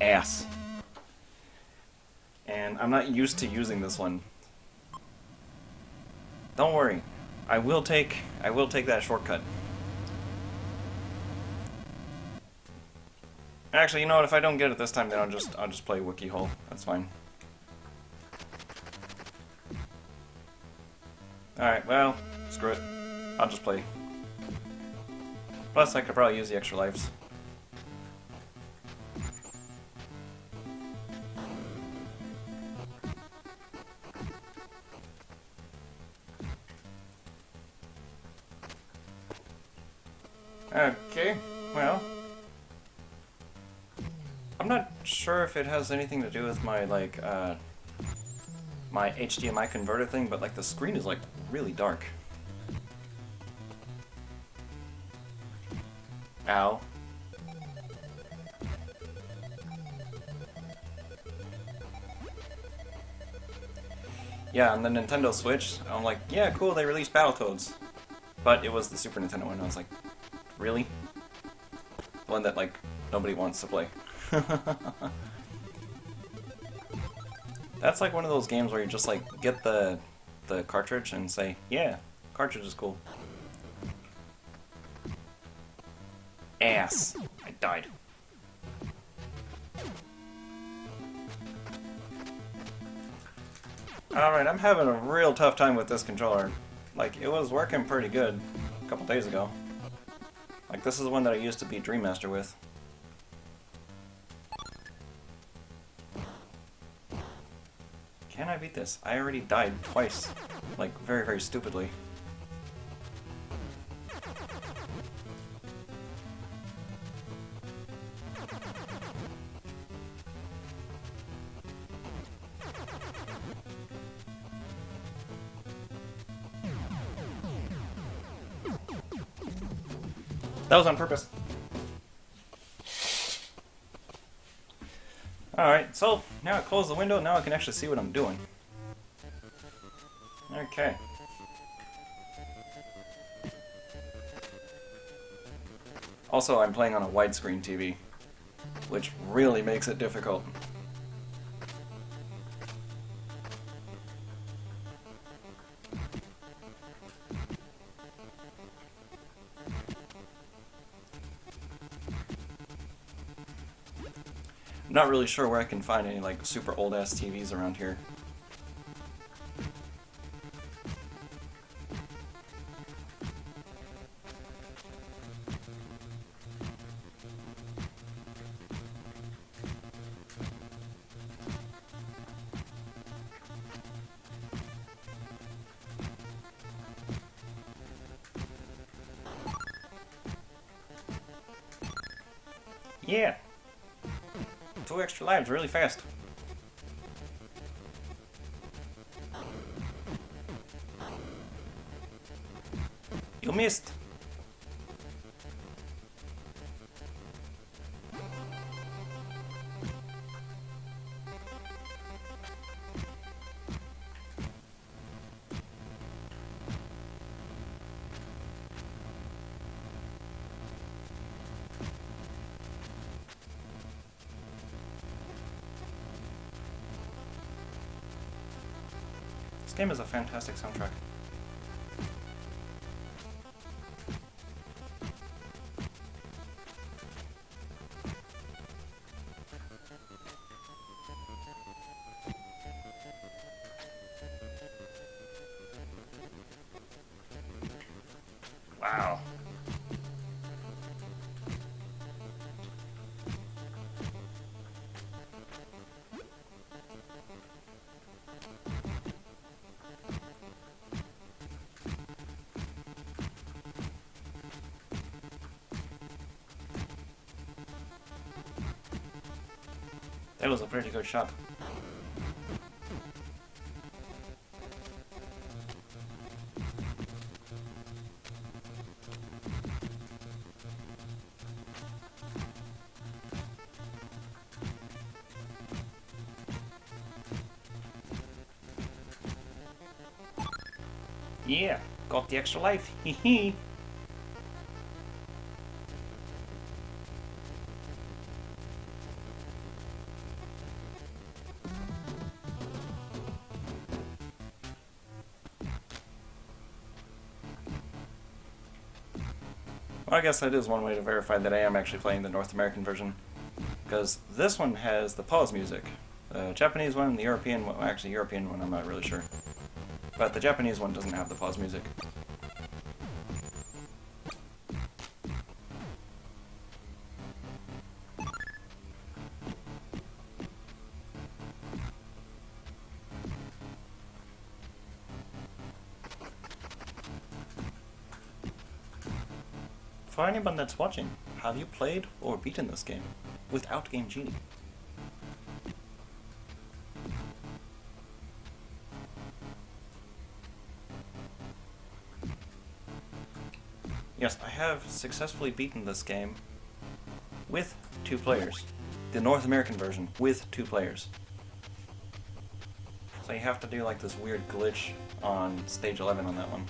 ass. And I'm not used to using this one. Don't worry, I will take that shortcut. Actually, you know what? If I don't get it this time, then I'll just play Wookie Hole. That's fine. All right. Well, screw it. I'll just play. Plus, I could probably use the extra lives. Okay. Well. I'm not sure if it has anything to do with my, like, my HDMI converter thing, but, like, the screen is, like, really dark. Ow. Yeah, on the Nintendo Switch, I'm like, yeah, cool, they released Battletoads. But it was the Super Nintendo one, and I was like, really? The one that, like, nobody wants to play. That's like one of those games where you just like get the cartridge and say, yeah, cartridge is cool. Ass. I died. Alright, I'm having a real tough time with this controller. Like, it was working pretty good a couple days ago. Like, this is the one that I used to beat Dream Master with. Can I beat this? I already died twice. Like, very, very stupidly. That was on purpose. Alright, so now I close the window, now I can actually see what I'm doing. Okay. Also, I'm playing on a widescreen TV, which really makes it difficult. I'm not really sure where I can find any like super old ass TVs around here. Yeah! 2 extra lives really fast. You missed! This game is a fantastic soundtrack. Wow. That was a pretty good shot. Yeah, got the extra life. Hee hee. I guess that is one way to verify that I am actually playing the North American version. Because this one has the pause music. The Japanese one, the European one, actually European one I'm not really sure. But the Japanese one doesn't have the pause music. For anyone that's watching, have you played or beaten this game without Game Genie? Yes, I have successfully beaten this game with 2 players. The North American version with 2 players. So you have to do like this weird glitch on stage 11 on that one.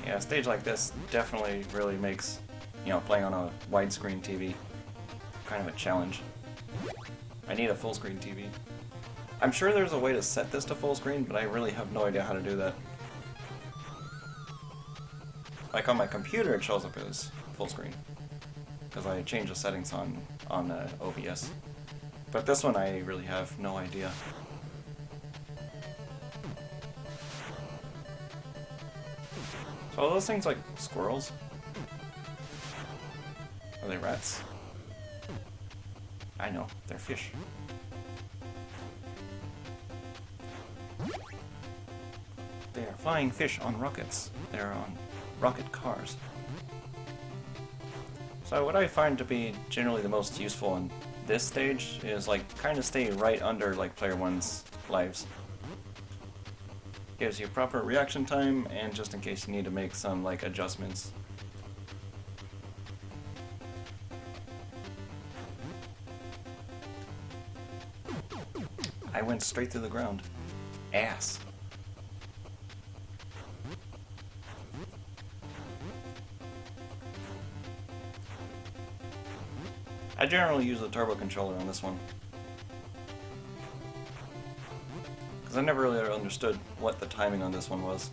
Yeah, a stage like this definitely really makes, you know, playing on a widescreen TV kind of a challenge. I need a full screen TV. I'm sure there's a way to set this to full screen, but I really have no idea how to do that. Like on my computer it shows up as full screen, because I changed the settings on OBS. But this one I really have no idea. So are those things like squirrels? Are they rats? I know, they're fish. They are flying fish on rockets. They're on rocket cars. So what I find to be generally the most useful in this stage is like kind of stay right under like player 1's lives. Gives you proper reaction time, and just in case you need to make some like adjustments. I went straight through the ground. Ass. I generally use the turbo controller on this one, because I never really understood what the timing on this one was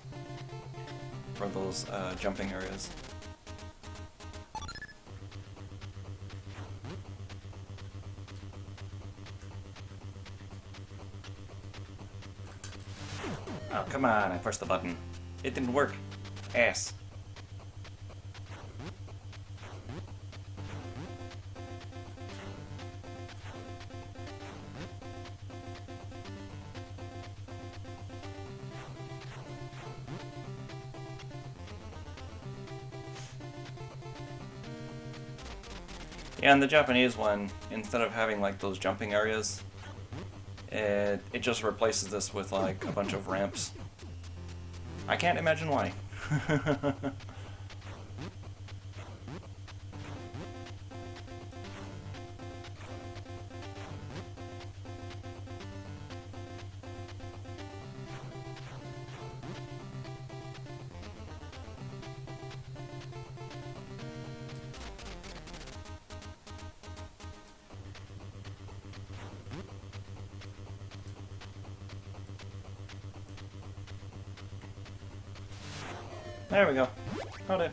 for those jumping areas. Oh, come on, I pushed the button. It didn't work. Ass. Yeah, in the Japanese one, instead of having like those jumping areas, it just replaces this with like a bunch of ramps. I can't imagine why. There we go. Got it.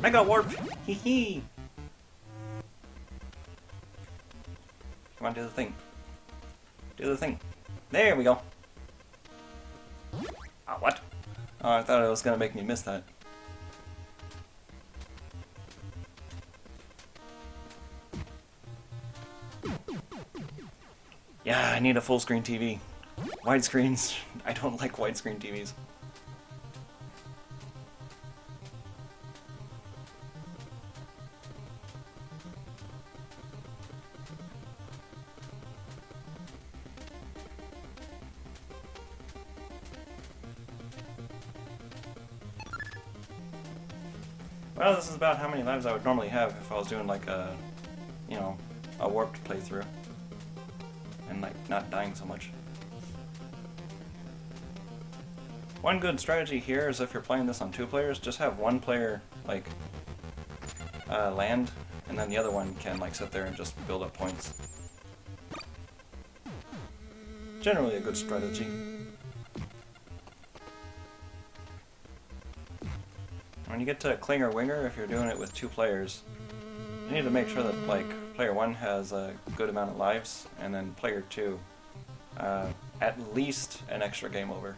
Mega warp! Hee hee! Come on, do the thing. Do the thing. There we go. Ah, what? Oh, I thought it was gonna make me miss that. Yeah, I need a full screen TV. Widescreens, I don't like widescreen TVs. Well, this is about how many lives I would normally have if I was doing like a, you know, a warped playthrough. And like not dying so much. One good strategy here is if you're playing this on 2 players, just have one player like land, and then the other one can like sit there and just build up points. Generally a good strategy. When you get to Klinger Winger, if you're doing it with 2 players, you need to make sure that like player 1 has a good amount of lives, and then player 2 at least an extra game over.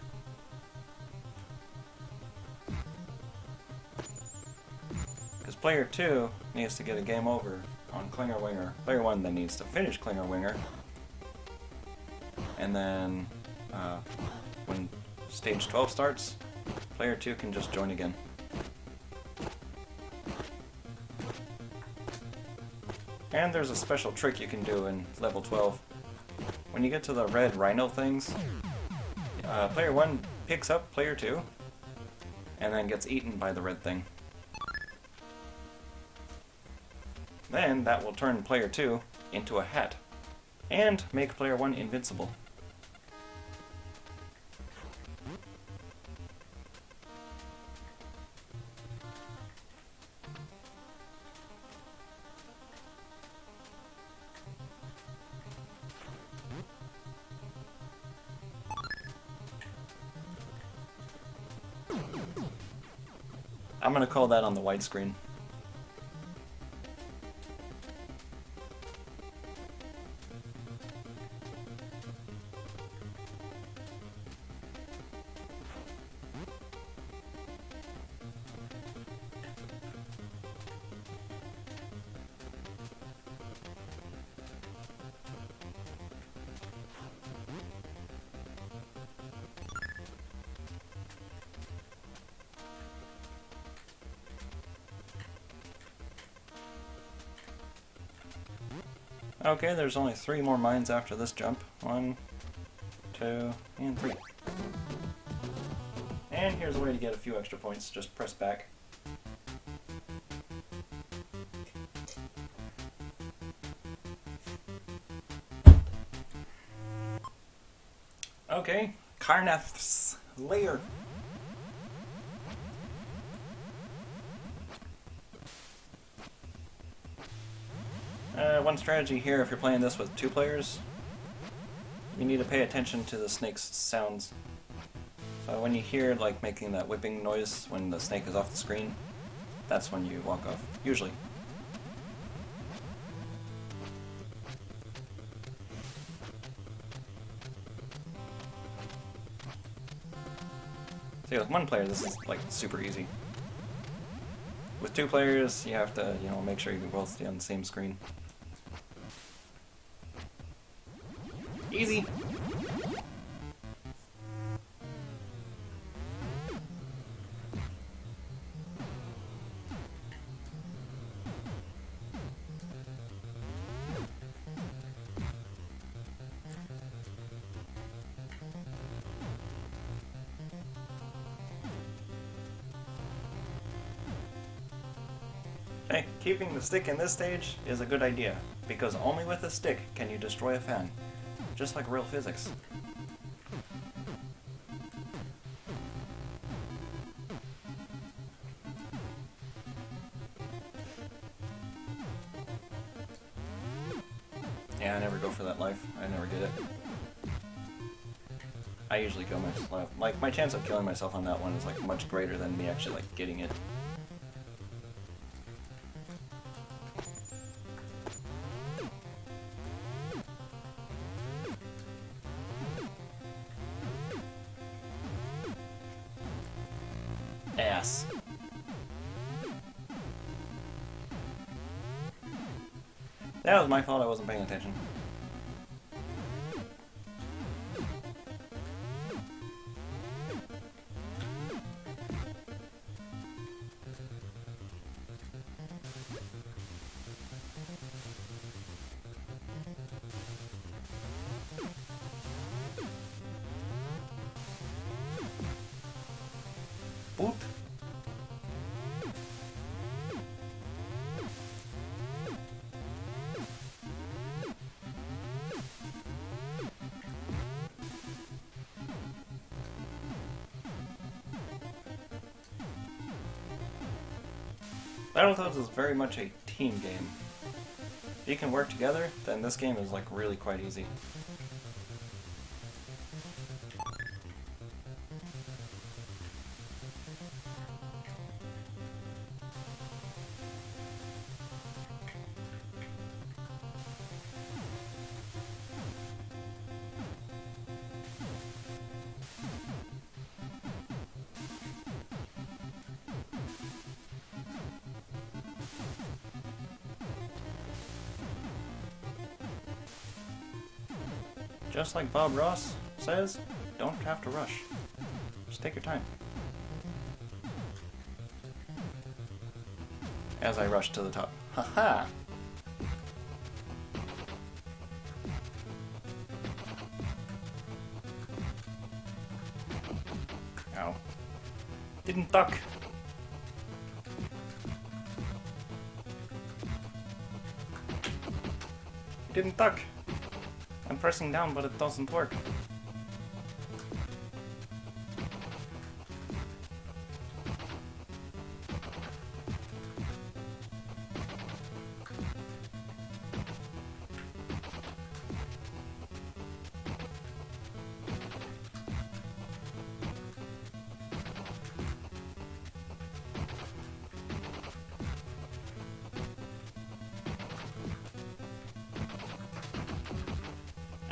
Because player 2 needs to get a game over on Klinger Winger. Player 1 then needs to finish Klinger Winger, and then when stage 12 starts, player 2 can just join again. And there's a special trick you can do in level 12. When you get to the red rhino things, player 1 picks up player 2, and then gets eaten by the red thing. Then that will turn player 2 into a hat, and make player 1 invincible. I'm gonna call that on the widescreen. Okay, there's only 3 more mines after this jump. 1, 2, and 3. And here's a way to get a few extra points. Just press back. Okay, Karanth's Lair. One strategy here, if you're playing this with 2 players, you need to pay attention to the snake's sounds. So when you hear like making that whipping noise when the snake is off the screen, that's when you walk off, usually. See, with 1 player, this is like super easy. With 2 players, you have to, you know, make sure you can both stay on the same screen. Easy! Hey, keeping the stick in this stage is a good idea, because only with a stick can you destroy a fan. Just like real physics. Yeah, I never go for that life. I never get it. I usually kill myself. Like, my chance of killing myself on that one is like much greater than me actually like getting it. Ass. That was my fault, I wasn't paying attention. Boot. Battletoads is very much a team game. If you can work together, then this game is like really quite easy. Just like Bob Ross says, don't have to rush. Just take your time. As I rush to the top. Haha! Ow. Didn't duck! Didn't duck! I'm pressing down, but it doesn't work.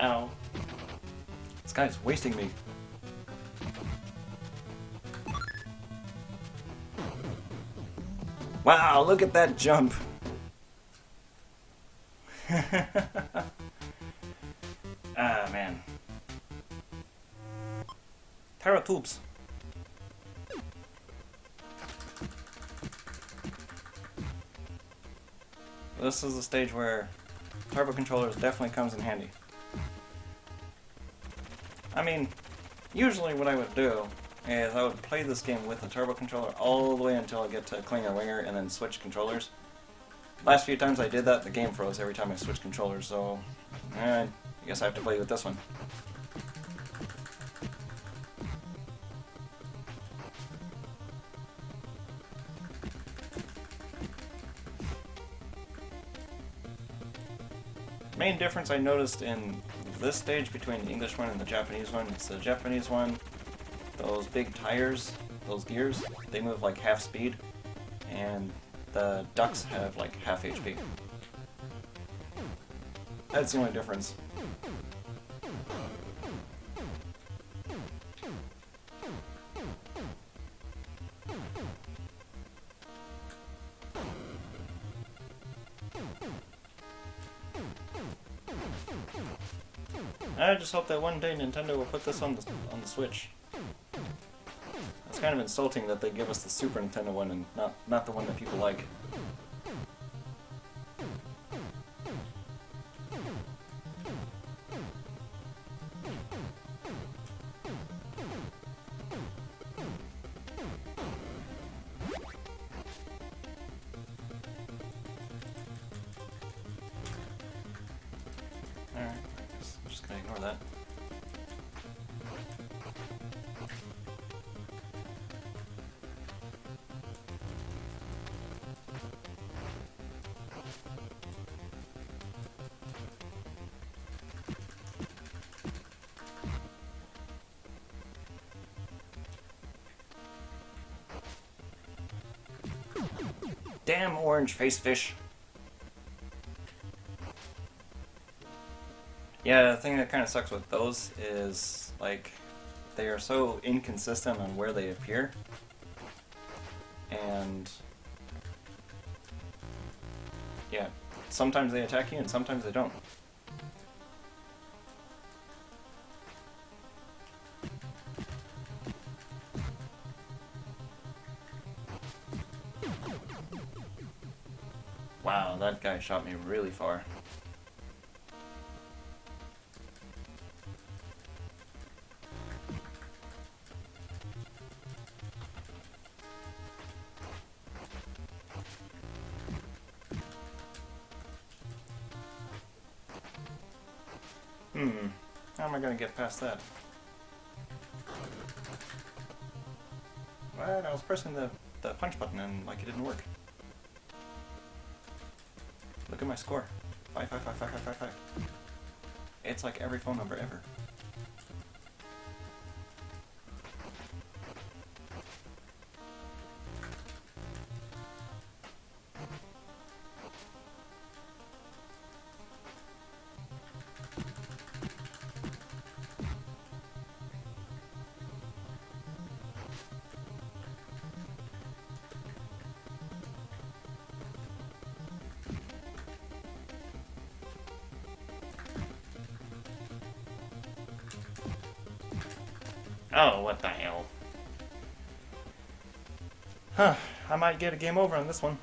Ow. This guy's wasting me. Wow, look at that jump! Ah, man. Terra Tubes. This is the stage where turbo controllers definitely comes in handy. I mean, usually what I would do is I would play this game with the turbo controller all the way until I get to Klinger Winger and then switch controllers. Last few times I did that, the game froze every time I switched controllers, so I guess I have to play with this one. Main difference I noticed in this stage between the English one and the Japanese one is the Japanese one, those big tires, those gears, they move like half speed, and the ducks have like half HP. That's the only difference. I just hope that one day Nintendo will put this on the Switch. It's kind of insulting that they give us the Super Nintendo one and not the one that people like. Alright, I'm just gonna ignore that. Damn orange face fish. Yeah, the thing that kind of sucks with those is, like, they are so inconsistent on where they appear. And yeah, sometimes they attack you and sometimes they don't. Wow, that guy shot me really far. How am I gonna get past that? What? I was pressing the punch button and like it didn't work. Look at my score. 5555555. It's like every phone number ever. Oh, what the hell. Huh, I might get a game over on this one.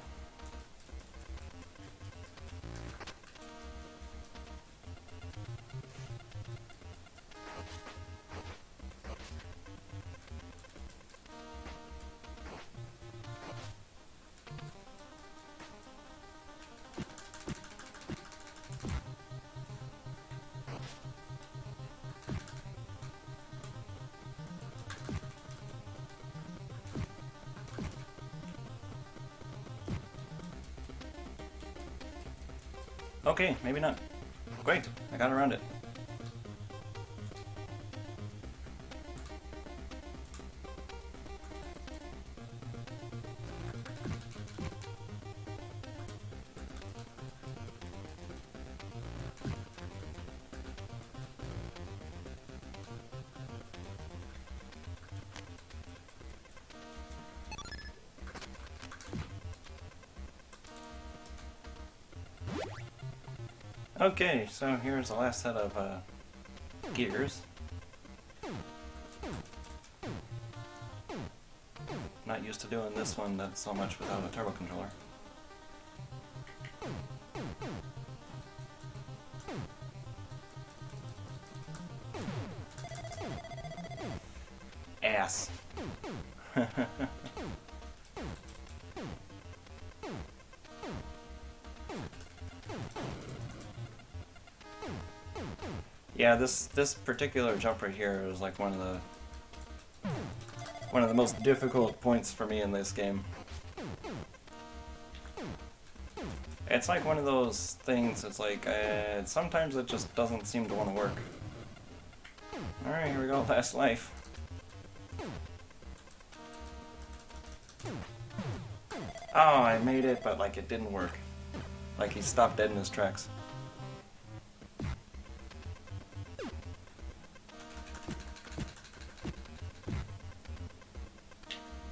Okay, maybe not. Great, I got around it. Okay, so here's the last set of gears. Not used to doing this one that so much without a turbo controller. Ass. Yeah, this particular jump right here is like one of the most difficult points for me in this game. It's like one of those things. It's like sometimes it just doesn't seem to want to work. All right, here we go. Last life. Oh, I made it, but like it didn't work. Like he stopped dead in his tracks.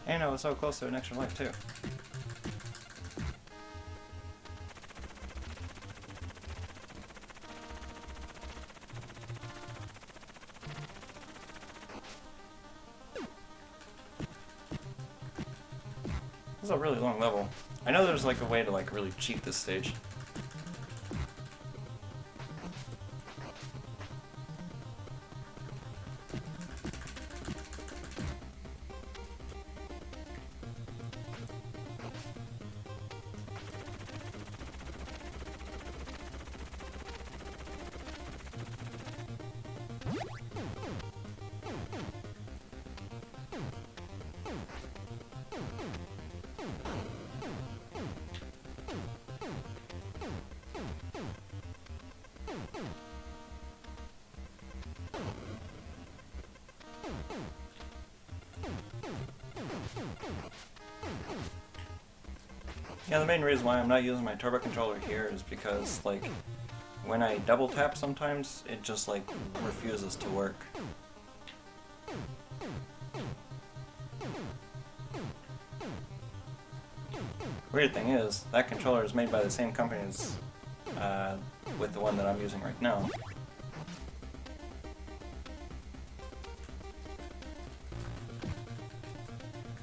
And I was so close to an extra life, too. This is a really long level. I know there's like a way to like really cheat this stage. Yeah, the main reason why I'm not using my turbo controller here is because, like, when I double tap sometimes, it just, like, refuses to work. Weird thing is, that controller is made by the same company as with the one that I'm using right now.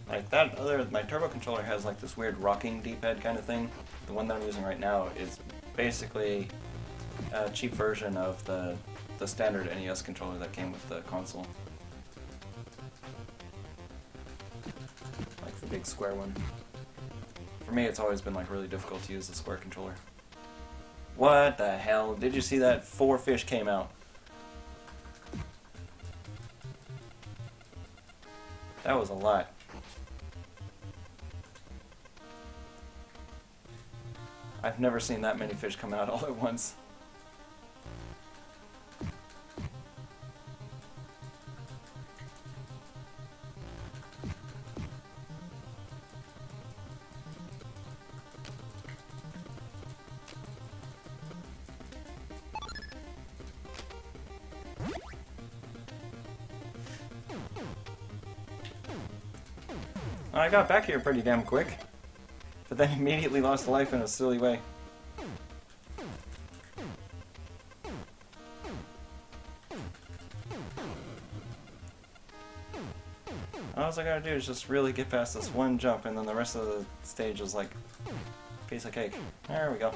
Like that other, my turbo controller has like this weird rocking D-pad kind of thing. The one that I'm using right now is basically a cheap version of the standard NES controller that came with the console. Like the big square one. For me, it's always been like really difficult to use the square controller. What the hell? Did you see that? 4 fish came out. That was a lot. I've never seen that many fish come out all at once. I got back here pretty damn quick, but then immediately lost life in a silly way. All I gotta do is just really get past this one jump, and then the rest of the stage is like piece of cake. There we go.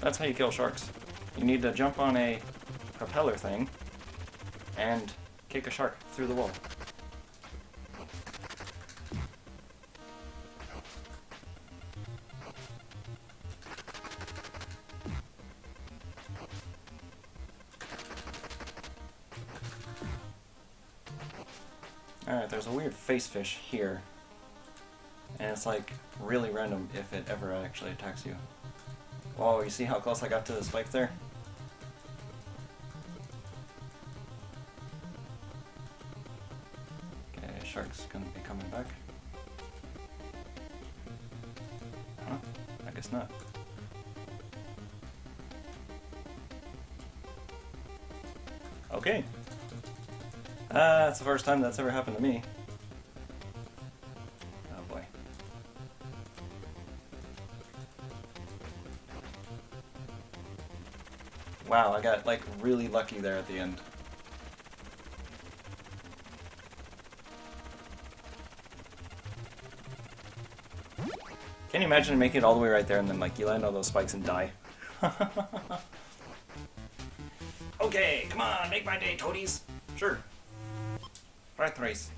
That's how you kill sharks. You need to jump on a propeller thing and kick a shark through the wall. Alright, there's a weird face fish here. And it's like really random if it ever actually attacks you. Whoa, you see how close I got to the spike there? Okay, shark's gonna be coming back. Huh? I guess not. Okay. That's the first time that's ever happened to me. Oh boy. Wow, I got like really lucky there at the end. Can you imagine making it all the way right there and then like you land on those spikes and die? Okay, come on, make my day, toadies. Sure. Right race.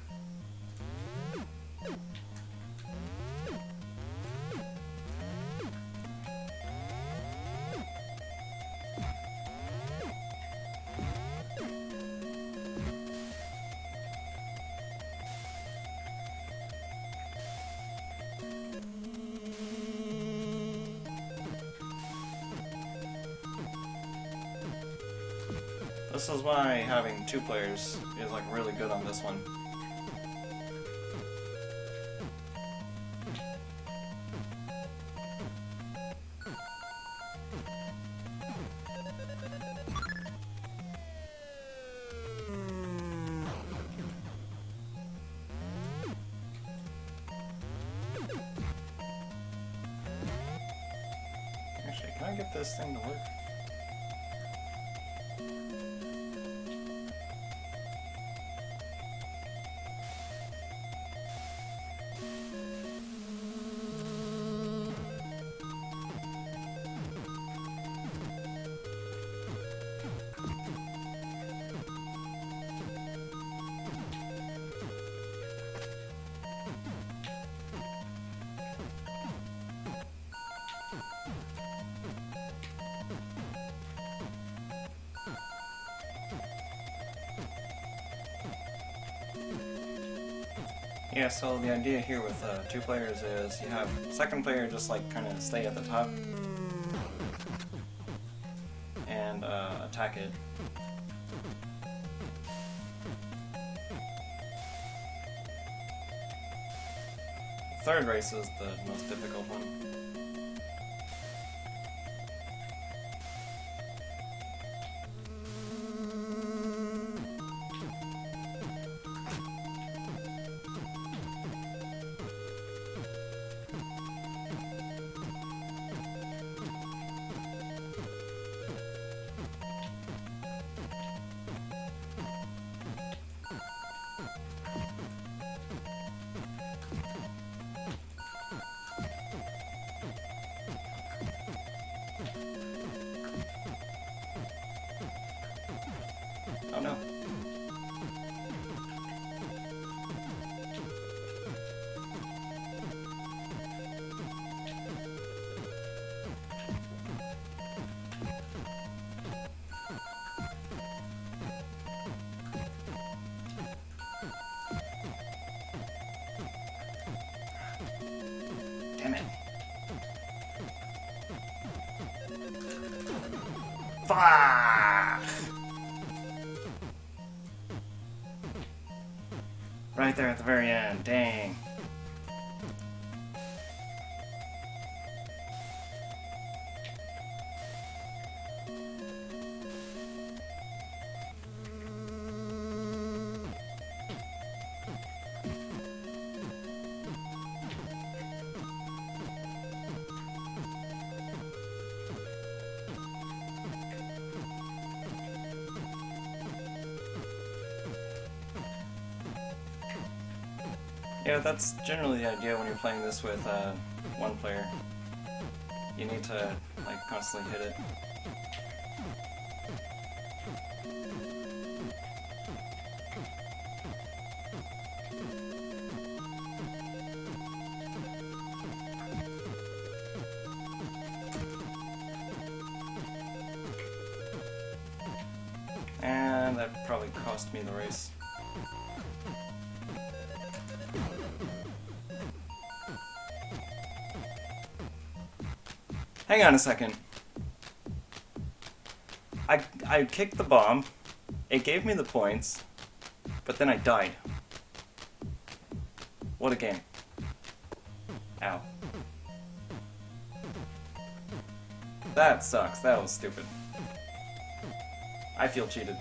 This is why having two players is like really good on this one. Actually, can I get this thing to work? Yeah, so the idea here with two players is you have second player just like kind of stay at the top and attack it. The third race is the most difficult one. Oh no. Damn it. Fuck! Right there at the very end, dang. Yeah, that's generally the idea when you're playing this with one player. You need to like constantly hit it. And that probably cost me the race. Hang on a second. I kicked the bomb, it gave me the points, but then I died. What a game. Ow. That sucks, that was stupid. I feel cheated.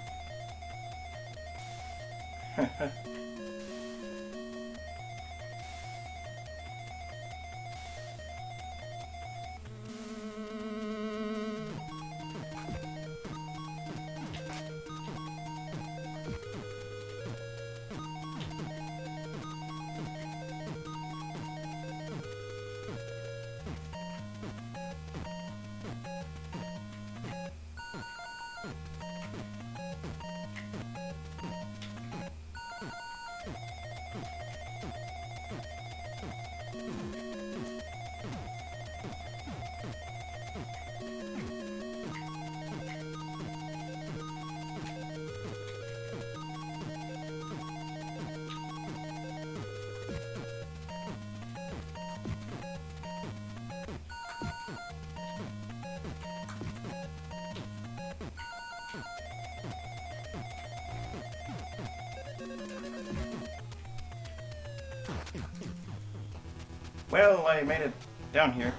Well, I made it down here.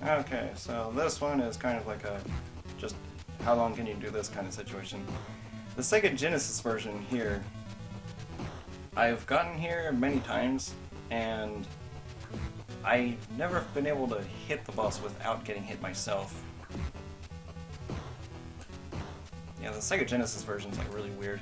Okay, so this one is kind of like a just how long can you do this kind of situation. The Sega Genesis version here, I've gotten here many times, and I've never been able to hit the boss without getting hit myself. Yeah, the Sega Genesis version is like really weird.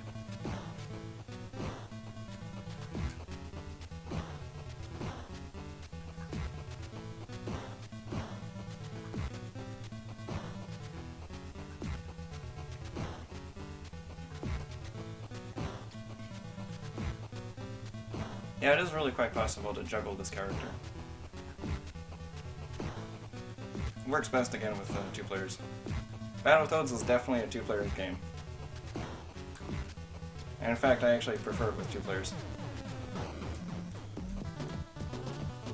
Yeah, it is really quite possible to juggle this character. It works best again with 2 players. Battletoads is definitely a 2-player game. And in fact, I actually prefer it with 2 players.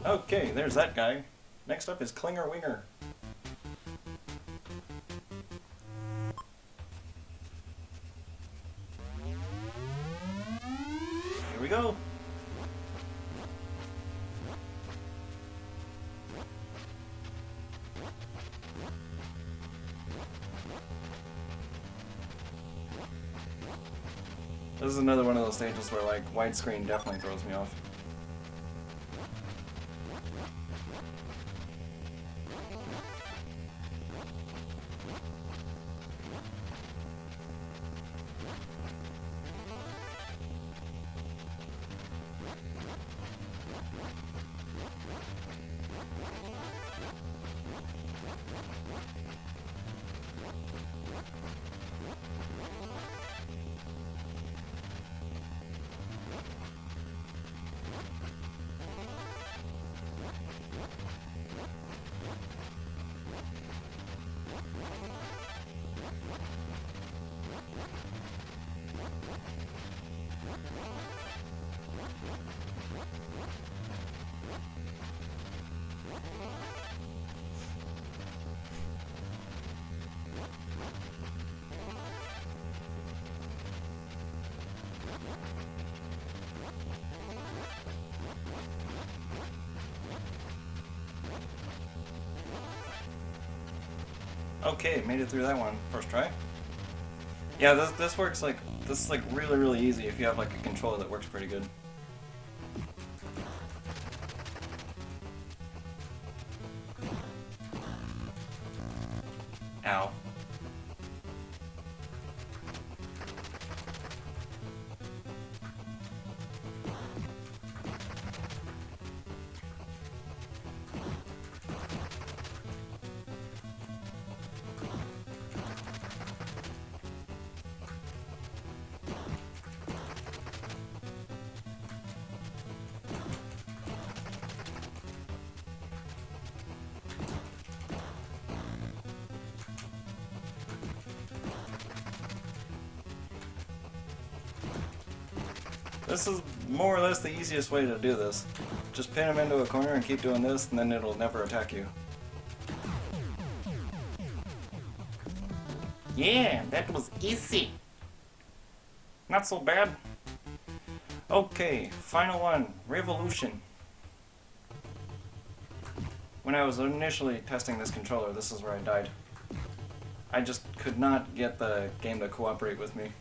Okay, there's that guy. Next up is Klinger Winger. Here we go. This is another one of those stages where, like, widescreen definitely throws me off. Okay, made it through that one. First try. Yeah, this works like, this is like really, really easy if you have like a controller that works pretty good. Ow. This is more or less the easiest way to do this. Just pin him into a corner and keep doing this, and then it'll never attack you. Yeah, that was easy. Not so bad. Okay, final one, Revolution. When I was initially testing this controller, this is where I died. I just could not get the game to cooperate with me.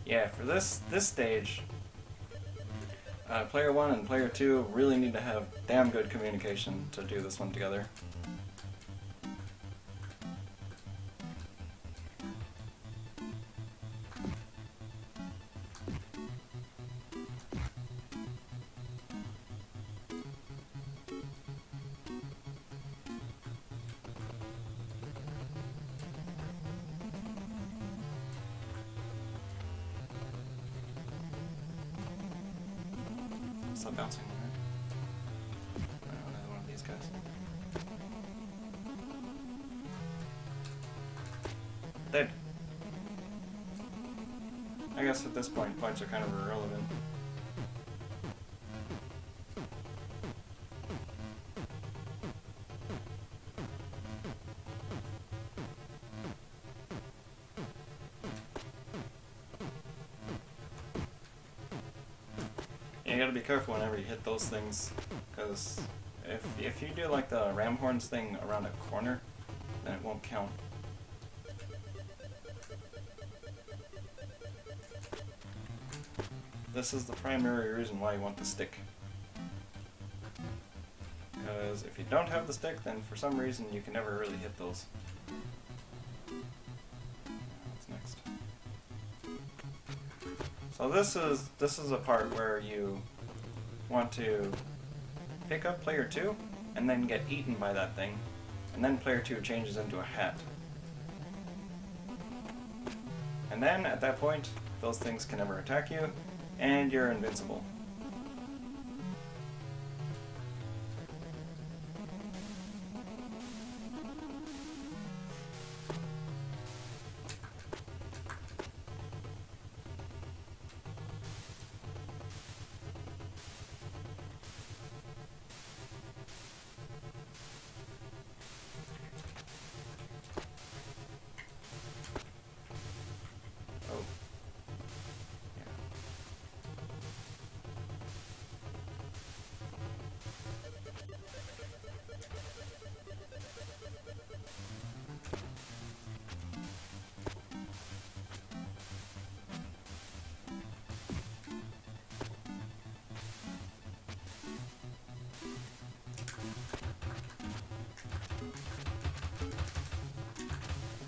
Yeah, for this stage, player 1 and player 2 really need to have damn good communication to do this one together. Stop bouncing. Oh, another one of these guys. Dead. I guess at this point, points are kind of irrelevant. You gotta be careful whenever you hit those things, because if you do like the ram horns thing around a corner, then it won't count. This is the primary reason why you want the stick. Because if you don't have the stick, then for some reason you can never really hit those. What's next? So this is a part where you want to pick up player 2 and then get eaten by that thing, and then player 2 changes into a hat. And then at that point, those things can never attack you, and you're invincible.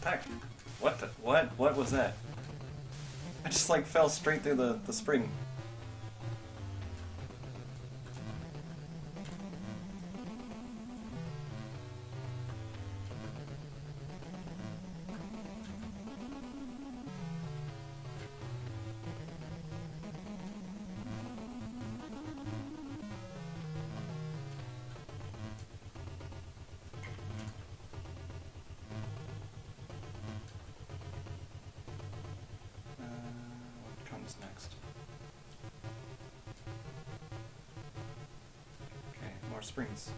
Heck, what was that? I just like fell straight through the spring. Next. Okay, more springs.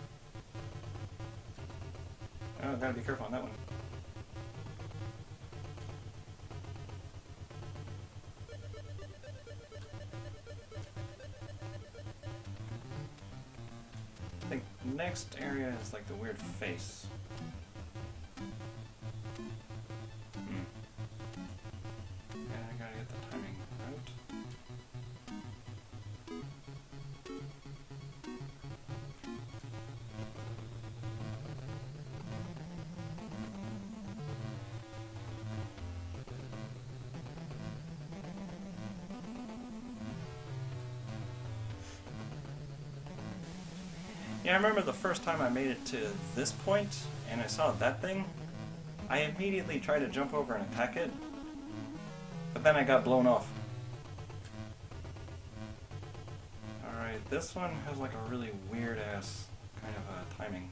Oh, gotta be careful on that one. next area is like the weird face. Yeah, I gotta get the timing right. Yeah, I remember the first time I made it to this point, and I saw that thing, I immediately tried to jump over and attack it, but then I got blown off. Alright, this one has like a really weird-ass kind of timing.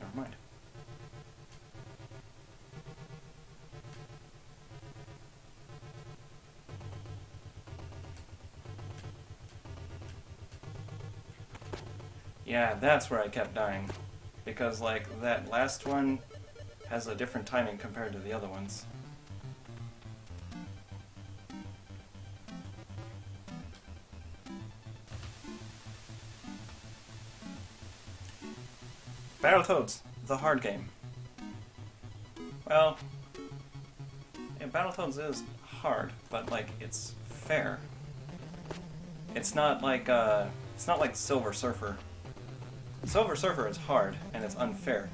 Never mind. Yeah, that's where I kept dying. Because, like, that last one has a different timing compared to the other ones. Battletoads, the hard game. Well, yeah, Battletoads is hard, but, like, it's fair. It's not like Silver Surfer. Silver Surfer is hard, and it's unfair.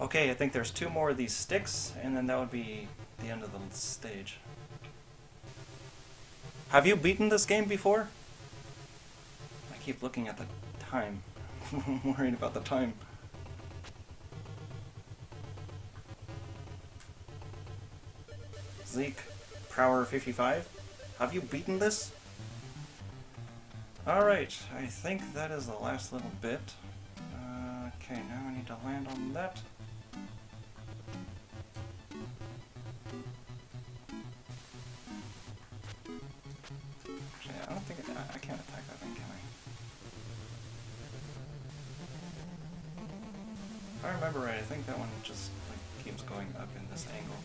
Okay, I think there's 2 more of these sticks, and then that would be the end of the stage. Have you beaten this game before? I keep looking at the time. I'm worried about the time. Zeke, Prower 55. Have you beaten this? Alright, I think that is the last little bit. Okay, now I need to land on that. I don't think I can't attack that thing, can I? If I remember right, I think that one just like keeps going up in this angle.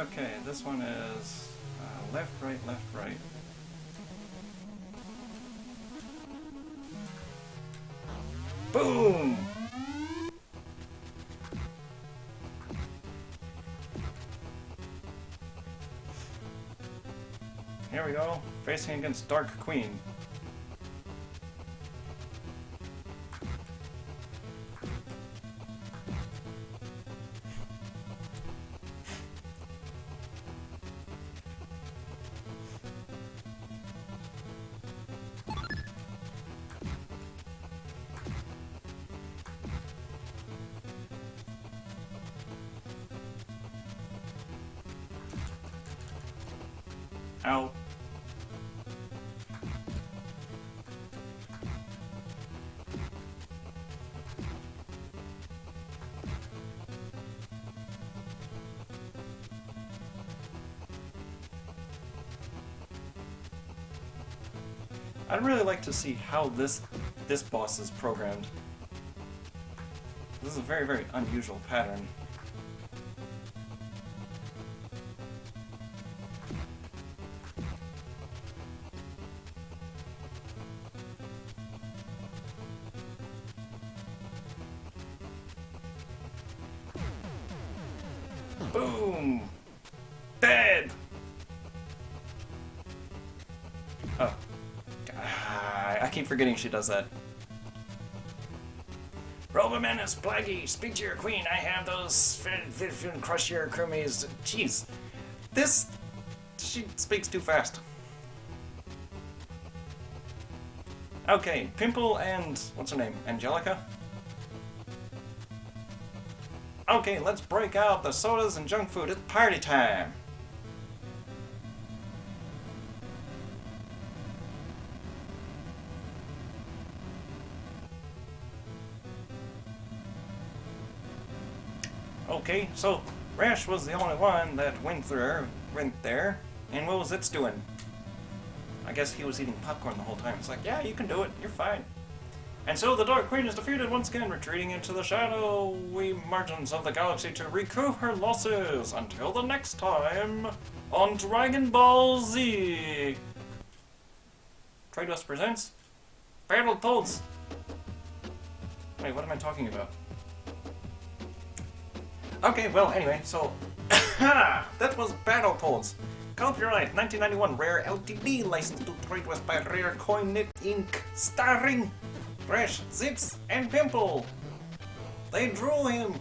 Okay, this one is left, right, left, right. Boom! Here we go, facing against Dark Queen. Ow. I'd really like to see how this boss is programmed. This is a very, very unusual pattern. Boom! Dead! Oh. I keep forgetting she does that. Robomanus, Plaggy, speak to your queen. I have those crush your crewmates. Jeez. She speaks too fast. Okay, Pimple and, what's her name? Angelica? Okay, let's break out the sodas and junk food. It's party time! Okay, so Rash was the only one that went there, and what was it doing? I guess he was eating popcorn the whole time. It's like, yeah, you can do it, you're fine. And so the Dark Queen is defeated once again, retreating into the shadowy margins of the galaxy to recoup her losses. Until the next time, on Dragon Ball Z. Trados presents Battletoads. Wait, what am I talking about? Okay, well, anyway, so that was Battletoads. Copyright 1991 Rare Ltd. Licensed to Trados by Rare Coinnet Inc. Starring Rash, Zips, and Pimple. They drew him